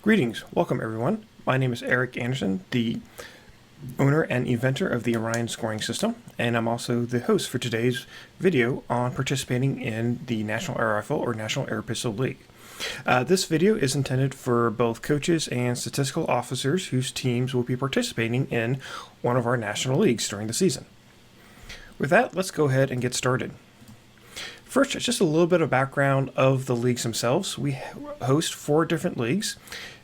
Greetings, welcome everyone. My name is Erik Anderson, the owner and inventor of the Orion scoring system, and I'm also the host for today's video on participating in the National Air Rifle or National Air Pistol League. This video is intended for both coaches and statistical officers whose teams will be participating in one of our national leagues during the season. With that, let's go ahead and get started. First, just a little bit of background of the leagues themselves. We host 4 different leagues.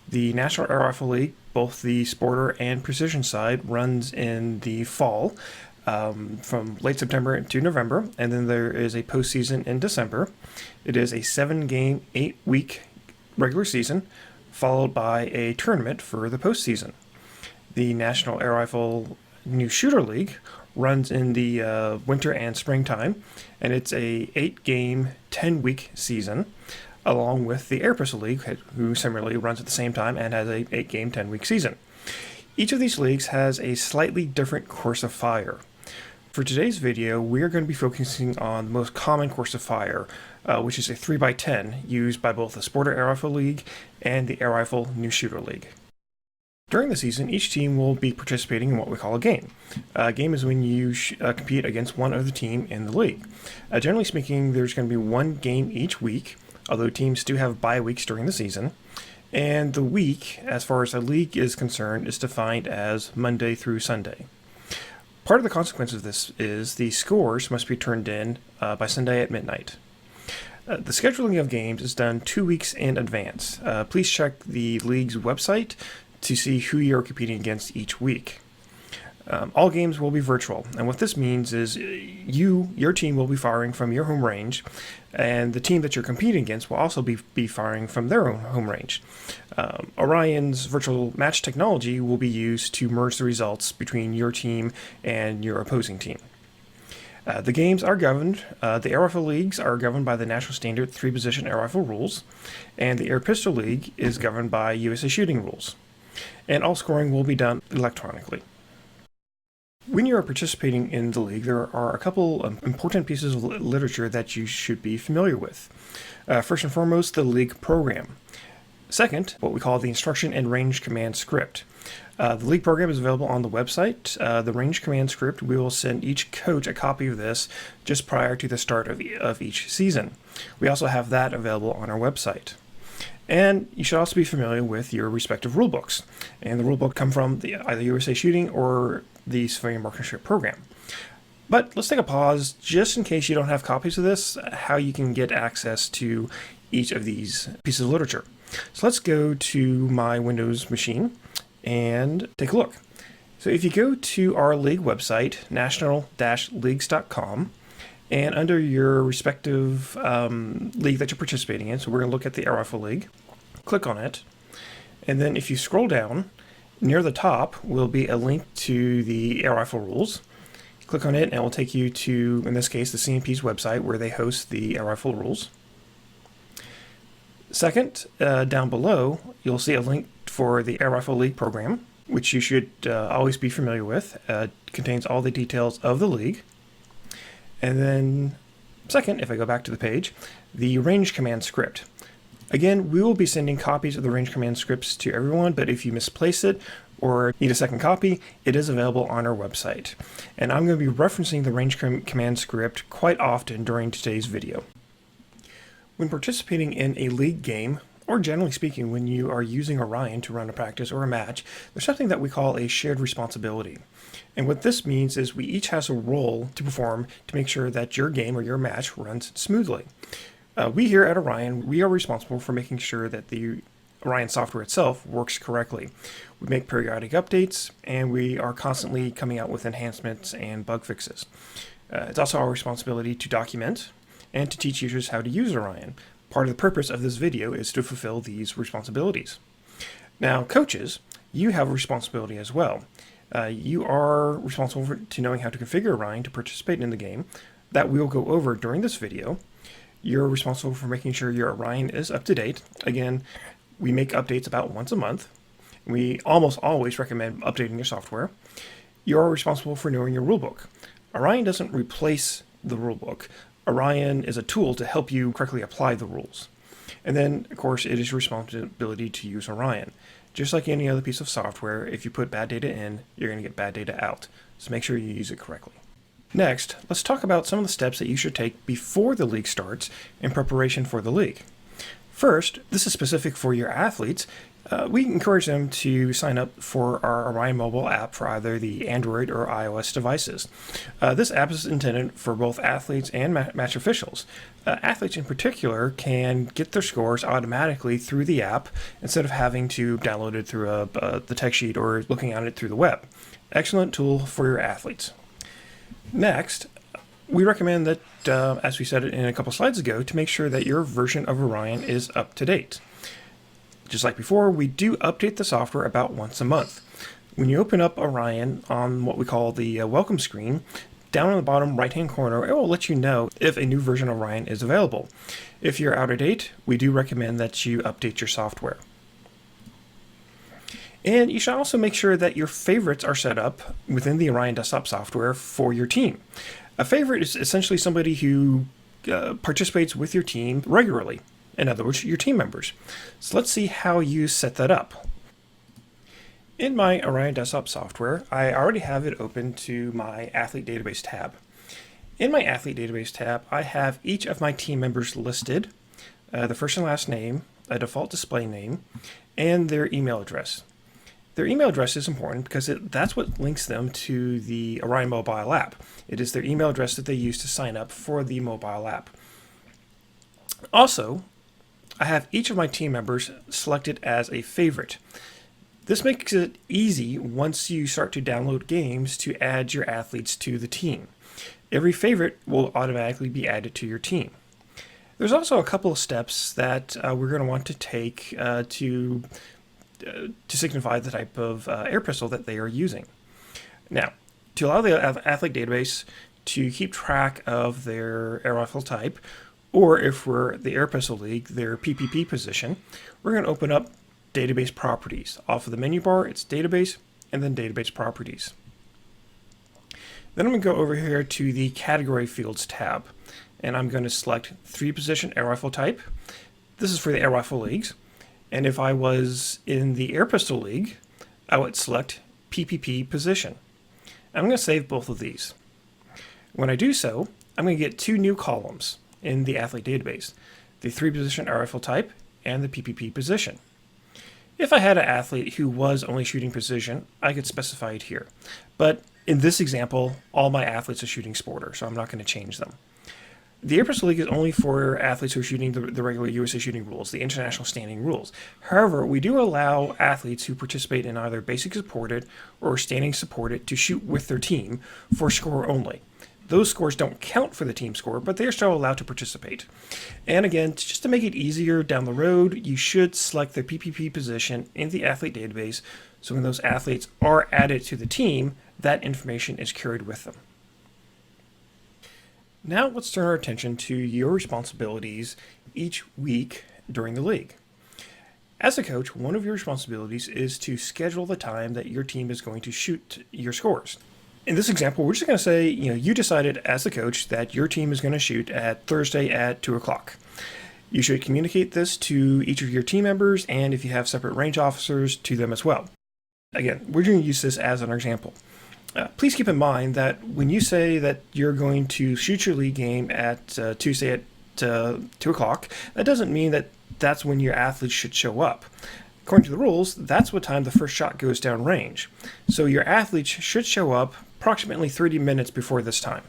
The National Air Rifle League, both the sporter and precision side, runs in the fall from late September to November, and then there is a postseason in December. It is a 7-game, 8-week regular season, followed by a tournament for the postseason. The National Air Rifle New Shooter League runs in the winter and springtime, and it's a 8-game, 10-week season, along with the Air Pistol League, who similarly runs at the same time and has a 8-game, 10-week season. Each of these leagues has a slightly different course of fire. For today's video, we're going to be focusing on the most common course of fire, which is a 3x10 used by both the Sporter Air Rifle League and the Air Rifle New Shooter League. During the season, each team will be participating in what we call a game. A game is when you compete against one other team in the league. Generally speaking, there's going to be one game each week, although teams do have bye weeks during the season. And the week, as far as a league is concerned, is defined as Monday through Sunday. Part of the consequence of this is the scores must be turned in by Sunday at midnight. The scheduling of games is done 2 weeks in advance. Please check the league's website to see who you're competing against each week. All games will be virtual, and what this means is your team will be firing from your home range, and the team that you're competing against will also be firing from their own home range. Orion's virtual match technology will be used to merge the results between your team and your opposing team. The games are governed, the Air Rifle Leagues are governed by the National Standard 3-position Air Rifle rules, and the Air Pistol League is governed by USA Shooting rules. And all scoring will be done electronically. When you are participating in the league, there are a couple of important pieces of literature that you should be familiar with. First and foremost, the league program. Second, what we call the instruction and range command script. The league program is available on the website. The range command script, we will send each coach a copy of this just prior to the start of each season. We also have that available on our website. And you should also be familiar with your respective rulebooks. And the rulebook come from either USA Shooting or the Civilian Marksmanship Program. But let's take a pause just in case you don't have copies of this, how you can get access to each of these pieces of literature. So let's go to my Windows machine and take a look. So if you go to our league website, national-leagues.com, and under your respective league that you're participating in, so we're going to look at the Air Rifle League, click on it, and then if you scroll down, near the top will be a link to the Air Rifle rules. Click on it and it will take you to, in this case, the CNP's website where they host the Air Rifle rules. Second, down below, you'll see a link for the Air Rifle League program, which you should always be familiar with. It contains all the details of the league. And then second, if I go back to the page, the range command script. Again, we will be sending copies of the range command scripts to everyone, but if you misplace it or need a second copy, it is available on our website. And I'm going to be referencing the range command script quite often during today's video. When participating in a league game, or generally speaking, when you are using Orion to run a practice or a match, there's something that we call a shared responsibility. And what this means is we each has a role to perform to make sure that your game or your match runs smoothly. We here at Orion, we are responsible for making sure that the Orion software itself works correctly. We make periodic updates, and we are constantly coming out with enhancements and bug fixes. It's also our responsibility to document and to teach users how to use Orion. Part of the purpose of this video is to fulfill these responsibilities. Now, coaches, you have a responsibility as well. You are responsible to knowing how to configure Orion to participate in the game. That we'll go over during this video. You're responsible for making sure your Orion is up to date. Again, we make updates about once a month. We almost always recommend updating your software. You're responsible for knowing your rulebook. Orion doesn't replace the rulebook. Orion is a tool to help you correctly apply the rules. And then, of course, it is your responsibility to use Orion. Just like any other piece of software, if you put bad data in, you're going to get bad data out. So make sure you use it correctly. Next, let's talk about some of the steps that you should take before the league starts in preparation for the league. First, this is specific for your athletes. We encourage them to sign up for our Orion mobile app for either the Android or iOS devices. This app is intended for both athletes and match officials. Athletes in particular can get their scores automatically through the app instead of having to download it through the text sheet or looking at it through the web. Excellent tool for your athletes. Next, we recommend that, as we said it in a couple slides ago, to make sure that your version of Orion is up to date. Just like before, we do update the software about once a month. When you open up Orion on what we call the welcome screen, down in the bottom right-hand corner, it will let you know if a new version of Orion is available. If you're out of date, we do recommend that you update your software. And you should also make sure that your favorites are set up within the Orion desktop software for your team. A favorite is essentially somebody who participates with your team regularly. In other words, your team members. So let's see how you set that up. In my Orion desktop software, I already have it open to my athlete database tab. In my athlete database tab, I have each of my team members listed, the first and last name, a default display name, and their email address. Their email address is important because that's what links them to the Orion mobile app. It is their email address that they use to sign up for the mobile app. Also, I have each of my team members selected as a favorite. This makes it easy once you start to download games to add your athletes to the team. Every favorite will automatically be added to your team. There's also a couple of steps that we're going to want to take to signify the type of air pistol that they are using. Now, to allow the athlete database to keep track of their air rifle type, or if we're the Air Pistol League, their PPP position, we're going to open up Database Properties. Off of the menu bar, it's Database, and then Database Properties. Then I'm going to go over here to the Category Fields tab, and I'm going to select 3-position air rifle type. This is for the Air Rifle Leagues. And if I was in the Air Pistol League, I would select PPP position. I'm going to save both of these. When I do so, I'm going to get 2 new columns in the athlete database, the 3-position air rifle type and the PPP position. If I had an athlete who was only shooting precision, I could specify it here. But in this example, all my athletes are shooting sporter, so I'm not going to change them. The Air Pistol League is only for athletes who are shooting the regular USA shooting rules, the international standing rules. However, we do allow athletes who participate in either basic supported or standing supported to shoot with their team for score only. Those scores don't count for the team score, but they are still allowed to participate. And again, just to make it easier down the road, you should select the PPP position in the athlete database, so when those athletes are added to the team, that information is carried with them. Now let's turn our attention to your responsibilities each week during the league. As a coach, one of your responsibilities is to schedule the time that your team is going to shoot your scores. In this example, we're just going to say, you decided as the coach that your team is going to shoot at Thursday at 2 o'clock. You should communicate this to each of your team members, and if you have separate range officers, to them as well. Again, we're going to use this as an example. Please keep in mind that when you say that you're going to shoot your league game at Tuesday at 2 o'clock, that doesn't mean that that's when your athletes should show up. According to the rules, that's what time the first shot goes down range. So your athletes should show up approximately 30 minutes before this time.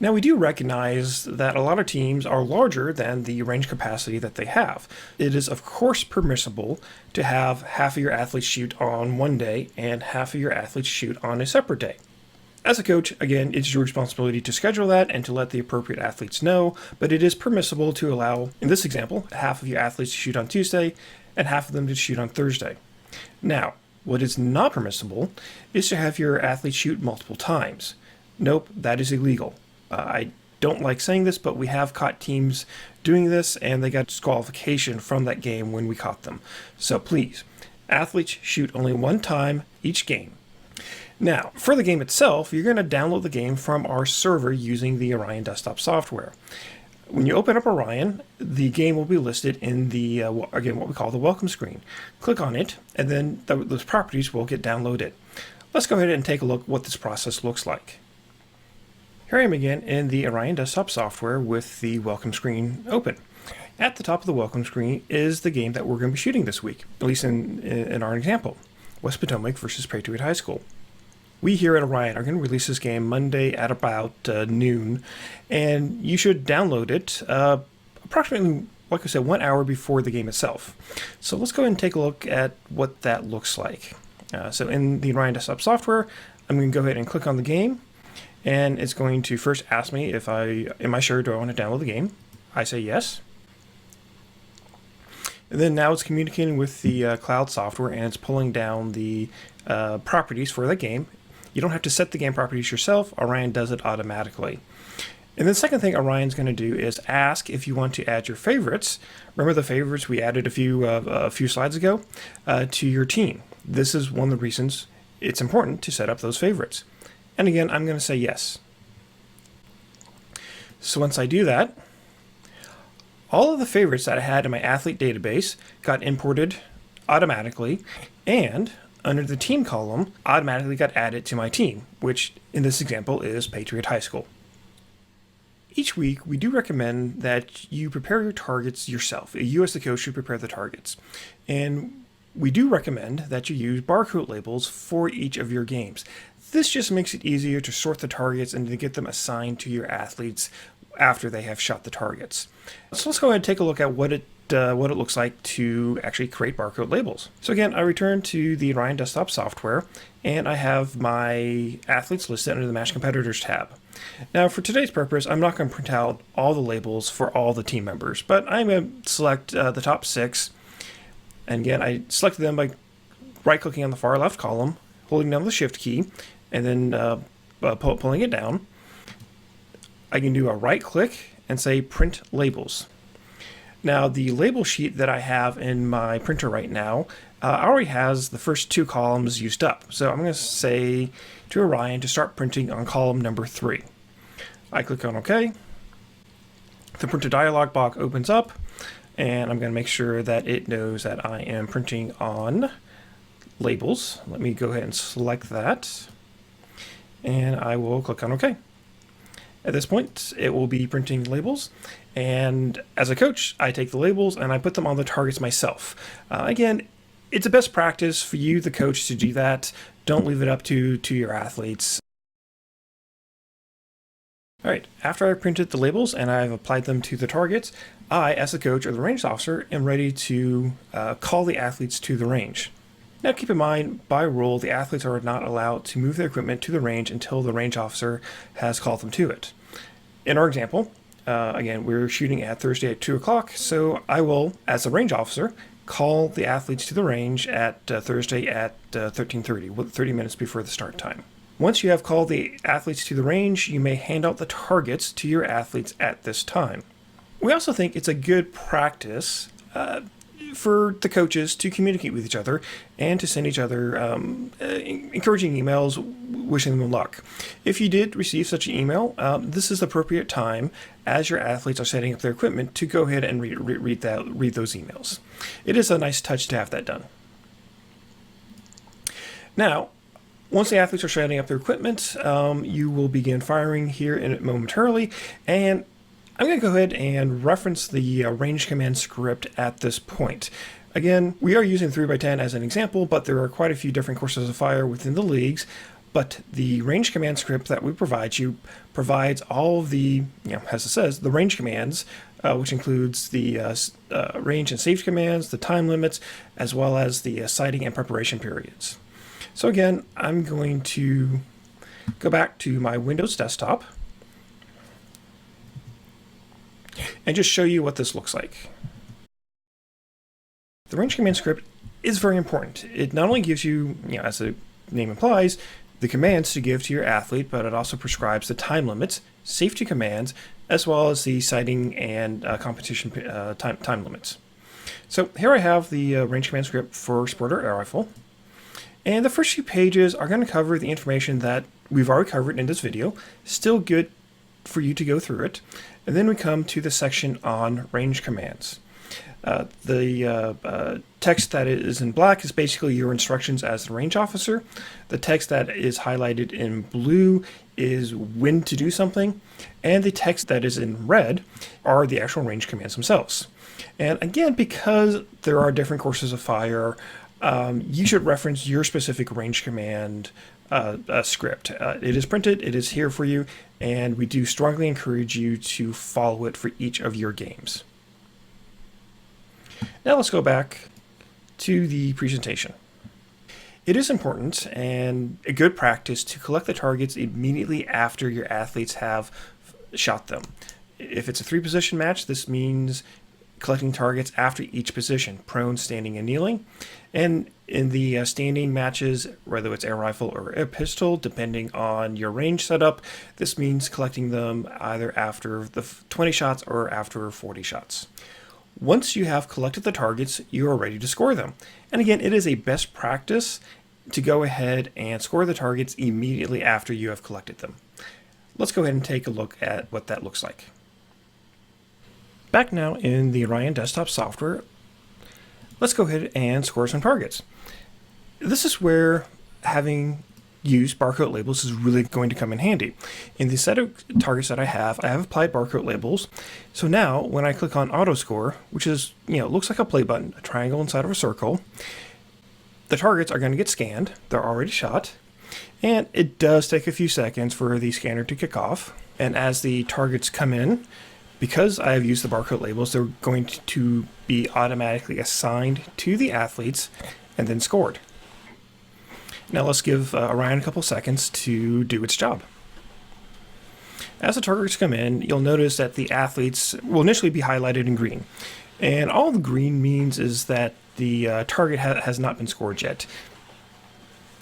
Now, we do recognize that a lot of teams are larger than the range capacity that they have. It is, of course, permissible to have half of your athletes shoot on one day and half of your athletes shoot on a separate day. As a coach, again, it's your responsibility to schedule that and to let the appropriate athletes know, but it is permissible to allow, in this example, half of your athletes to shoot on Tuesday and half of them to shoot on Thursday. Now, what is not permissible is to have your athletes shoot multiple times. Nope, that is illegal. I don't like saying this, but we have caught teams doing this, and they got disqualification from that game when we caught them. So please, athletes shoot only one time each game. Now, for the game itself, you're going to download the game from our server using the Orion desktop software. When you open up Orion, the game will be listed in the, again, what we call the welcome screen. Click on it, and then those properties will get downloaded. Let's go ahead and take a look what this process looks like. Here I am again in the Orion desktop software with the welcome screen open. At the top of the welcome screen is the game that we're going to be shooting this week, at least in our example, West Potomac versus Patriot High School. We here at Orion are going to release this game Monday at about noon, and you should download it approximately, like I said, 1 hour before the game itself. So let's go ahead and take a look at what that looks like. So in the Orion desktop software, I'm going to go ahead and click on the game, and it's going to first ask me if am I sure do I want to download the game? I say yes. And then now it's communicating with the cloud software, and it's pulling down the properties for that game. You don't have to set the game properties yourself. Orion does it automatically. And the second thing Orion's going to do is ask if you want to add your favorites. Remember the favorites we added a few slides ago to your team. This is one of the reasons it's important to set up those favorites. And again, I'm going to say yes. So once I do that, all of the favorites that I had in my athlete database got imported automatically, and under the team column, automatically got added to my team, which in this example is Patriot High School. Each week, we do recommend that you prepare your targets yourself. You as the coach should prepare the targets. And we do recommend that you use barcode labels for each of your games. This just makes it easier to sort the targets and to get them assigned to your athletes after they have shot the targets. So let's go ahead and take a look at what it looks like to actually create barcode labels. So again, I return to the Orion desktop software, and I have my athletes listed under the Match Competitors tab. Now for today's purpose, I'm not going to print out all the labels for all the team members, but I'm going to select the top 6. And again, I selected them by right-clicking on the far left column, holding down the Shift key, and then pulling it down. I can do a right-click and say Print Labels. Now, the label sheet that I have in my printer right now already has the first 2 columns used up. So I'm going to say to Orion to start printing on column number 3. I click on OK. The printer dialog box opens up, and I'm going to make sure that it knows that I am printing on labels. Let me go ahead and select that, and I will click on OK. At this point, it will be printing labels, and as a coach, I take the labels and I put them on the targets myself. Again, it's a best practice for you, the coach, to do that. Don't leave it up to your athletes. All right, after I've printed the labels and I've applied them to the targets, I, as the coach or the range officer, am ready to call the athletes to the range. Now keep in mind, by rule, the athletes are not allowed to move their equipment to the range until the range officer has called them to it. In our example, again, we're shooting at Thursday at 2 o'clock, so I will, as a range officer, call the athletes to the range at Thursday at 13:30, 30 minutes before the start time. Once you have called the athletes to the range, you may hand out the targets to your athletes at this time. We also think it's a good practice for the coaches to communicate with each other and to send each other encouraging emails wishing them luck. If you did receive such an email, this is the appropriate time as your athletes are setting up their equipment to go ahead and read those emails. It is a nice touch to have that done. Now, once the athletes are setting up their equipment, you will begin firing here in it momentarily, and I'm going to go ahead and reference the range command script at this point. Again, we are using 3x10 as an example, but there are quite a few different courses of fire within the leagues. But the range command script that we provide you provides all of the, as it says, the range commands, which includes the range and safety commands, the time limits, as well as the sighting and preparation periods. So again, I'm going to go back to my Windows desktop and just show you what this looks like. The range command script is very important. It not only gives you, as the name implies, the commands to give to your athlete, but it also prescribes the time limits, safety commands, as well as the sighting and competition time limits. So here I have the range command script for Sport or Air Rifle. And the first few pages are going to cover the information that we've already covered in this video. Still good for you to go through it. And then we come to the section on range commands. The text that is in black is basically your instructions as the range officer. The text that is highlighted in blue is when to do something. And the text that is in red are the actual range commands themselves. And again, because there are different courses of fire, you should reference your specific range command script. It is printed, it is here for you, and we do strongly encourage you to follow it for each of your games. Now let's go back to the presentation. It is important and a good practice to collect the targets immediately after your athletes have shot them. If it's a 3-position match, this means collecting targets after each position, prone, standing, and kneeling. And in the standing matches, whether it's air rifle or air pistol, depending on your range setup, this means collecting them either after the 20 shots or after 40 shots. Once you have collected the targets, you are ready to score them. And again, it is a best practice to go ahead and score the targets immediately after you have collected them. Let's go ahead and take a look at what that looks like. Back now in the Orion desktop software, let's go ahead and score some targets. This is where having used barcode labels is really going to come in handy. In the set of targets that I have applied barcode labels. So now when I click on auto score, which is, looks like a play button, a triangle inside of a circle, the targets are going to get scanned. They're already shot. And it does take a few seconds for the scanner to kick off. And as the targets come in, because I have used the barcode labels, they're going to be automatically assigned to the athletes and then scored. Now let's give Orion a couple seconds to do its job. As the targets come in, you'll notice that the athletes will initially be highlighted in green. And all the green means is that the target has not been scored yet.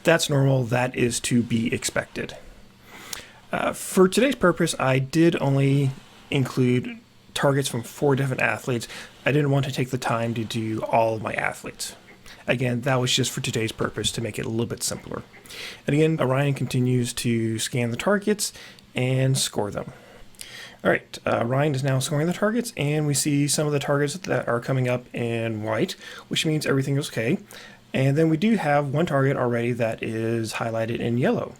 That's normal. That is to be expected. For today's purpose, I did only include targets from 4 different athletes. I didn't want to take the time to do all of my athletes. Again, that was just for today's purpose to make it a little bit simpler. And again, Orion continues to scan the targets and score them. All right, Orion is now scoring the targets, and we see some of the targets that are coming up in white, which means everything is okay. And then we do have one target already that is highlighted in yellow.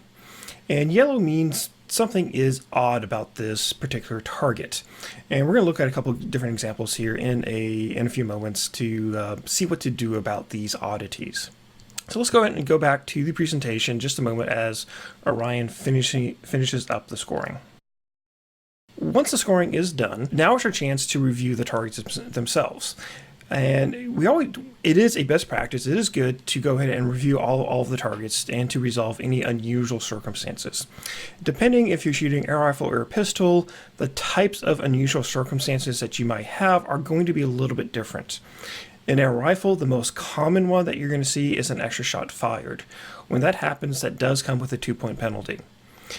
And yellow means something is odd about this particular target. And we're going to look at a couple of different examples here in a few moments to see what to do about these oddities. So let's go ahead and go back to the presentation just a moment as Orion finishes up the scoring. Once the scoring is done, now is our chance to review the targets themselves. And it is a best practice. It is good to go ahead and review all of the targets and to resolve any unusual circumstances. Depending if you're shooting air rifle or a pistol, the types of unusual circumstances that you might have are going to be a little bit different. In air rifle, the most common one that you're going to see is an extra shot fired. When that happens, that does come with a 2-point penalty.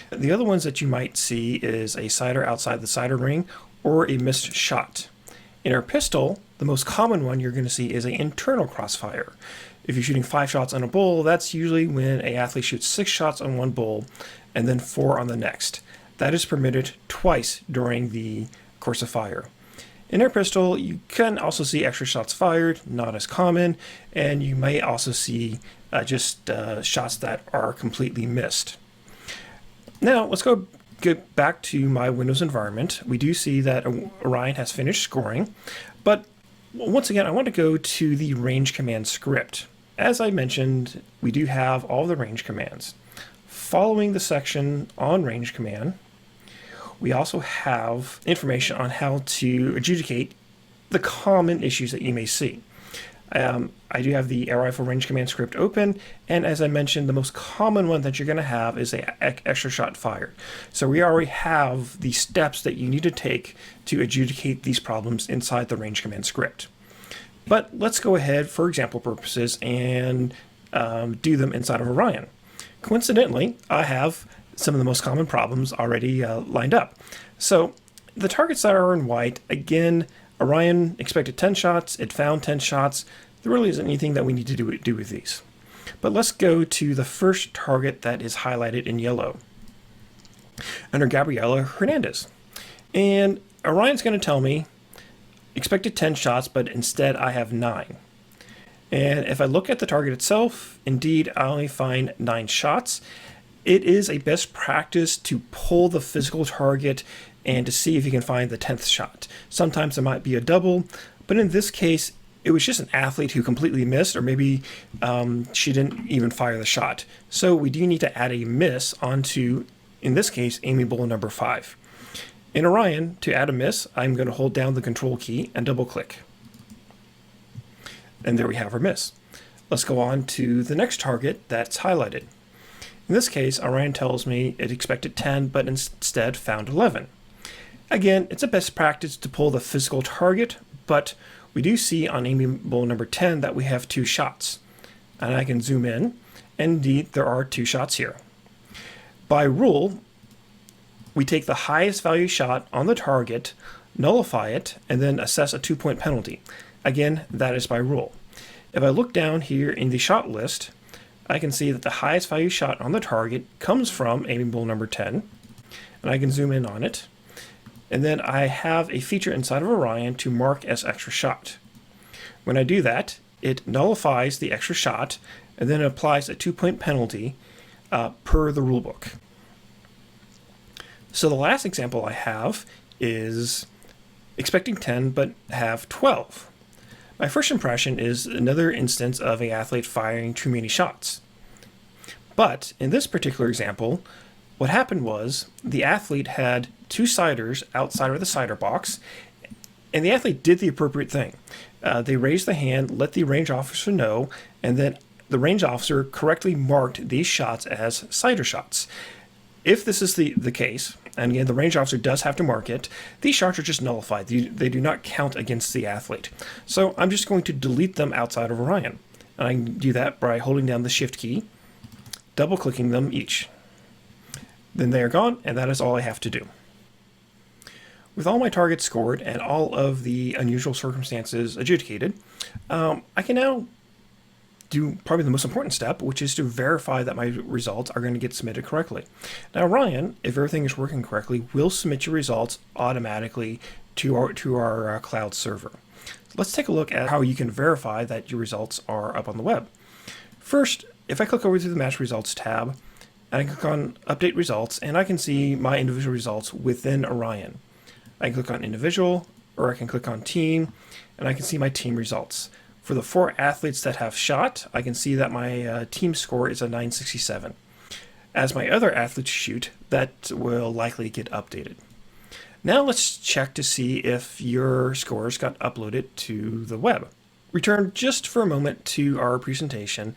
The other ones that you might see is a sighter outside the sighter ring or a missed shot. In our pistol, the most common one you're going to see is an internal crossfire. If you're shooting 5 shots on a bull, that's usually when an athlete shoots 6 shots on one bull and then 4 on the next. That is permitted twice during the course of fire. In air pistol, you can also see extra shots fired, not as common, and you may also see shots that are completely missed. Now, let's get back to my Windows environment. We do see that Orion has finished scoring, but once again, I want to go to the range command script. As I mentioned, we do have all the range commands. Following the section on range command, we also have information on how to adjudicate the common issues that you may see. I do have the air rifle range command script open, and as I mentioned, the most common one that you're going to have is an extra shot fired. So we already have the steps that you need to take to adjudicate these problems inside the range command script. But let's go ahead, for example purposes, and do them inside of Orion. Coincidentally, I have some of the most common problems already lined up. So the targets that are in white, again, Orion expected 10 shots, it found 10 shots. There really isn't anything that we need to do with these. But let's go to the first target that is highlighted in yellow, under Gabriela Hernandez. And Orion's going to tell me expected 10 shots, but instead I have 9. And if I look at the target itself, indeed, I only find 9 shots. It is a best practice to pull the physical target and to see if you can find the 10th shot. Sometimes it might be a double, but in this case, it was just an athlete who completely missed, or maybe she didn't even fire the shot. So we do need to add a miss onto, in this case, Amy Bowl number 5. In Orion, to add a miss, I'm going to hold down the control key and double click. And there we have our miss. Let's go on to the next target that's highlighted. In this case, Orion tells me it expected 10, but instead found 11. Again, it's a best practice to pull the physical target, but we do see on Amy Bowl number 10 that we have 2 shots. And I can zoom in, and indeed there are 2 shots here. By rule, we take the highest value shot on the target, nullify it, and then assess a 2-point penalty. Again, that is by rule. If I look down here in the shot list, I can see that the highest value shot on the target comes from Amy Bowl number 10, and I can zoom in on it. And then I have a feature inside of Orion to mark as extra shot. When I do that, it nullifies the extra shot and then applies a 2-point penalty per the rulebook. So the last example I have is expecting 10 but have 12. My first impression is another instance of an athlete firing too many shots. But in this particular example, what happened was the athlete had 2 siders outside of the sider box, and the athlete did the appropriate thing. They raised the hand, let the range officer know, and then the range officer correctly marked these shots as sider shots. If this is the case, and again, the range officer does have to mark it, these shots are just nullified. They do not count against the athlete. So I'm just going to delete them outside of Orion. And I can do that by holding down the Shift key, double-clicking them each. Then they are gone, and that is all I have to do. With all my targets scored and all of the unusual circumstances adjudicated, I can now do probably the most important step, which is to verify that my results are going to get submitted correctly. Now, Orion, if everything is working correctly, will submit your results automatically to our cloud server. Let's take a look at how you can verify that your results are up on the web. First, if I click over to the Match Results tab, and I click on Update Results, and I can see my individual results within Orion. I can click on Individual, or I can click on Team, and I can see my team results. For the 4 athletes that have shot, I can see that my team score is a 967. As my other athletes shoot, that will likely get updated. Now let's check to see if your scores got uploaded to the web. Return just for a moment to our presentation.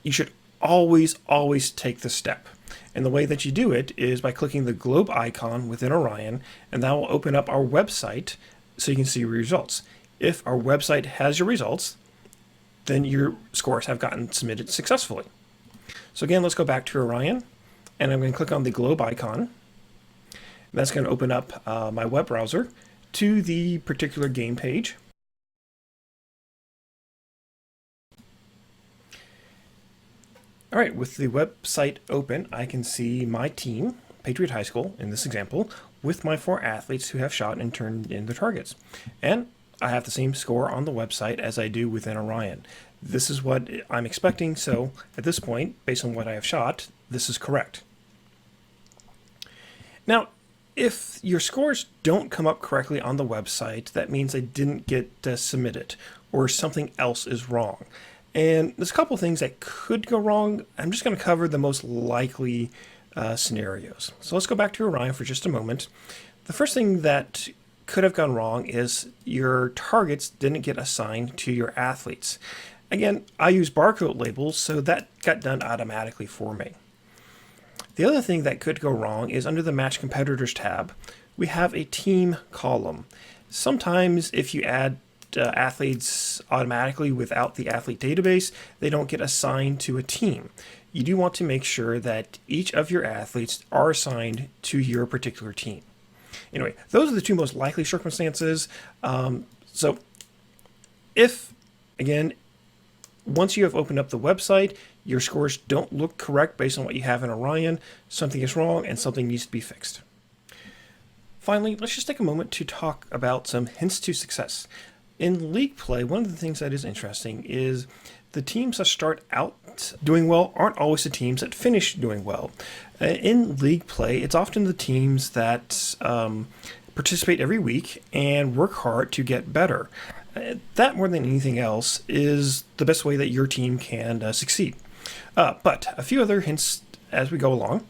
You should always take this step. And the way that you do it is by clicking the globe icon within Orion, and that will open up our website so you can see your results. If our website has your results, then your scores have gotten submitted successfully. So again, let's go back to Orion, and I'm going to click on the globe icon. That's going to open up my web browser to the particular game page. All right, with the website open, I can see my team, Patriot High School, in this example, with my 4 athletes who have shot and turned in their targets. And I have the same score on the website as I do within Orion. This is what I'm expecting, so at this point, based on what I have shot, this is correct. Now, if your scores don't come up correctly on the website, that means they didn't get submitted, or something else is wrong. And there's a couple things that could go wrong. I'm just going to cover the most likely scenarios. So let's go back to Orion for just a moment. The first thing that could have gone wrong is your targets didn't get assigned to your athletes. Again, I use barcode labels, so that got done automatically for me. The other thing that could go wrong is under the Match Competitors tab, we have a team column. Sometimes if you add athletes automatically without the athlete database, they don't get assigned to a team. You do want to make sure that each of your athletes are assigned to your particular team. Anyway, those are the 2 most likely circumstances. So if, again, once you have opened up the website, your scores don't look correct based on what you have in Orion, something is wrong and something needs to be fixed. Finally, let's just take a moment to talk about some hints to success. In league play, one of the things that is interesting is the teams that start out doing well aren't always the teams that finish doing well. In league play, it's often the teams that participate every week and work hard to get better. That, more than anything else, is the best way that your team can succeed. But a few other hints as we go along.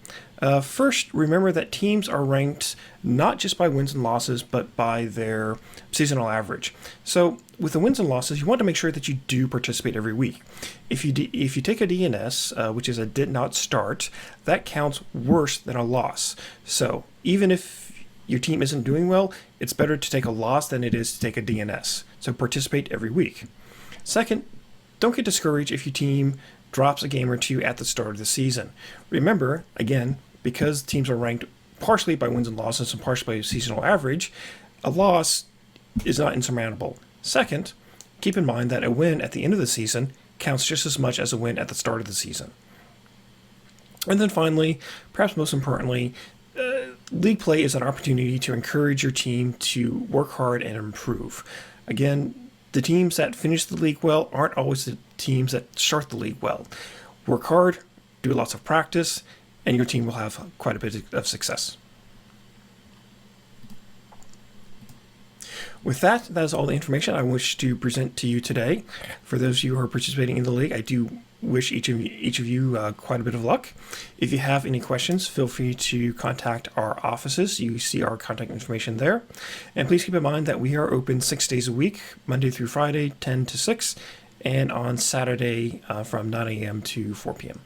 First, remember that teams are ranked not just by wins and losses, but by their seasonal average. So with the wins and losses, you want to make sure that you do participate every week. If you take a DNS, which is a did not start, that counts worse than a loss. So even if your team isn't doing well, it's better to take a loss than it is to take a DNS. So participate every week. Second, don't get discouraged if your team drops a game or two at the start of the season. Remember, again, because teams are ranked partially by wins and losses and partially by seasonal average, a loss is not insurmountable. Second, keep in mind that a win at the end of the season counts just as much as a win at the start of the season. And then finally, perhaps most importantly, league play is an opportunity to encourage your team to work hard and improve. Again, the teams that finish the league well aren't always the teams that start the league well. Work hard, do lots of practice, and your team will have quite a bit of success. With that is all the information I wish to present to you today. For those of you who are participating in the league, I do wish each of you quite a bit of luck. If you have any questions, feel free to contact our offices. You see our contact information there. And please keep in mind that we are open 6 days a week, Monday through Friday, 10 to 6, and on Saturday from 9 a.m. to 4 p.m.